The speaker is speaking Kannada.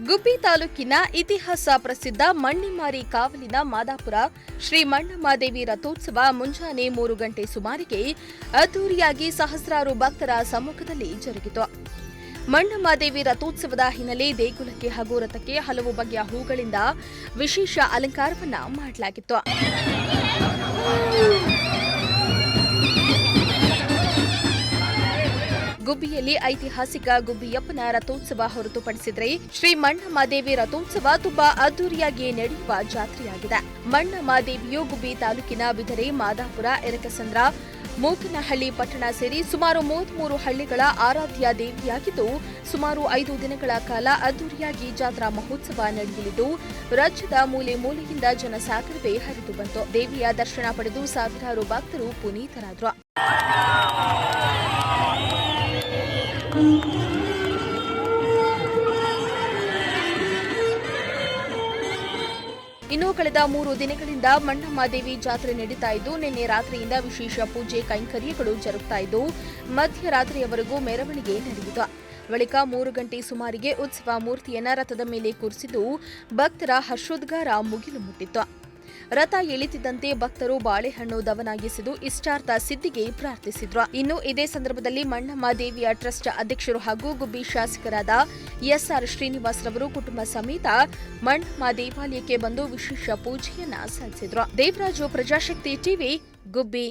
ಗುಬ್ಬಿ ತಾಲೂಕಿನ ಇತಿಹಾಸ ಪ್ರಸಿದ್ಧ ಮಣ್ಣಿಮಾರಿ ಕಾವಲಿನ ಮಾದಾಪುರ ಶ್ರೀ ಮಣ್ಣಮ್ಮಾದೇವಿ ರಥೋತ್ಸವ ಮುಂಜಾನೆ 3 ಗಂಟೆ ಸುಮಾರಿಗೆ ಅದ್ದೂರಿಯಾಗಿ ಸಹಸ್ರಾರು ಭಕ್ತರ ಸಮ್ಮುಖದಲ್ಲಿ ಜರುಗಿತು. ಮಣ್ಣಮ್ಮಾದೇವಿ ರಥೋತ್ಸವದ ಹಿನ್ನೆಲೆ ದೇಗುಲಕ್ಕೆ ಹಾಗೂ ರಥಕ್ಕೆ ಹಲವು ಬಗೆಯ ಹೂಗಳಿಂದ ವಿಶೇಷ ಅಲಂಕಾರವನ್ನ ಮಾಡಲಾಗಿತ್ತು. ಗುಬ್ಬಿಯಲ್ಲಿ ಐತಿಹಾಸಿಕ ಗುಬ್ಬಿಯಪ್ಪನ ರಥೋತ್ಸವ ಹೊರತುಪಡಿಸಿದರೆ ಶ್ರೀ ಮಣ್ಣಮ್ಮಾದೇವಿ ರಥೋತ್ಸವ ತುಂಬಾ ಅದ್ದೂರಿಯಾಗಿ ನಡೆಯುವ ಜಾತ್ರೆಯಾಗಿದೆ. ಮಣ್ಣಮ್ಮಾದೇವಿಯು ಗುಬ್ಬಿ ತಾಲೂಕಿನ ಬಿದರೆ, ಮಾದಾಪುರ, ಎರಕಸಂದ್ರ, ಮೂಕನಹಳ್ಳಿ ಪಟ್ಟಣ ಸೇರಿ ಸುಮಾರು 33 ಹಳ್ಳಿಗಳ ಆರಾಧ್ಯ ದೇವಿಯಾಗಿದ್ದು, ಸುಮಾರು 5 ದಿನಗಳ ಕಾಲ ಅದ್ದೂರಿಯಾಗಿ ಜಾತ್ರಾ ಮಹೋತ್ಸವ ನಡೆಯಲಿದ್ದು, ರಾಜ್ಯದ ಮೂಲೆ ಮೂಲೆಯಿಂದ ಜನಸಾಗರವೇ ಹರಿದು ಬಂತು. ದೇವಿಯ ದರ್ಶನ ಪಡೆದು ಸಾವಿರಾರು ಭಕ್ತರು ಪುನೀತರಾದರು. ಇನ್ನು ಕಳೆದ 3 ದಿನಗಳಿಂದ ಮಣ್ಣಮ್ಮಾದೇವಿ ಜಾತ್ರೆ ನಡೀತಾ ಇದ್ದು, ನಿನ್ನೆ ರಾತ್ರಿಯಿಂದ ವಿಶೇಷ ಪೂಜೆ ಕೈಂಕರ್ಯಗಳು ಜರುಗುತ್ತಾ ಇದ್ದು, ಮಧ್ಯರಾತ್ರಿಯವರೆಗೂ ಮೆರವಣಿಗೆ ನಡೆಯಿತು. ಬಳಿಕ 3 ಗಂಟೆ ಸುಮಾರಿಗೆ ಉತ್ಸವ ಮೂರ್ತಿಯನ್ನ ರಥದ ಮೇಲೆ ಕೂರಿಸಿದ್ದು, ಭಕ್ತರ ಹರ್ಷೋದ್ಗಾರ ಮುಗಿಲು ಮುಟ್ಟಿತ್ತು. ರಥ ಎಳೆತಿದ್ದಂತೆ ಭಕ್ತರು ಬಾಳೆಹಣ್ಣು ದವನಾಗಿಸಿದು ಇಷ್ಟಾರ್ಥ ಸಿದ್ಧಿಗೆ ಪ್ರಾರ್ಥಿಸಿದ್ರು. ಇನ್ನು ಇದೇ ಸಂದರ್ಭದಲ್ಲಿ ಮಣ್ಣಮ್ಮಾದೇವಿಯ ಟ್ರಸ್ಟ್ ಅಧ್ಯಕ್ಷರು ಹಾಗೂ ಗುಬ್ಬಿ ಶಾಸಕರಾದ ಎಸ್ಆರ್ ಶ್ರೀನಿವಾಸ್ ರವರು ಕುಟುಂಬ ಸಮೇತ ಮಣ್ಣಮ್ಮ ದೇವಾಲಯಕ್ಕೆ ಬಂದು ವಿಶೇಷ ಪೂಜೆಯನ್ನ ಸಲ್ಲಿಸಿದ್ರು. ದೇವರಾಜು, ಪ್ರಜಾಶಕ್ತಿ ಟಿವಿ, ಗುಬ್ಬಿ.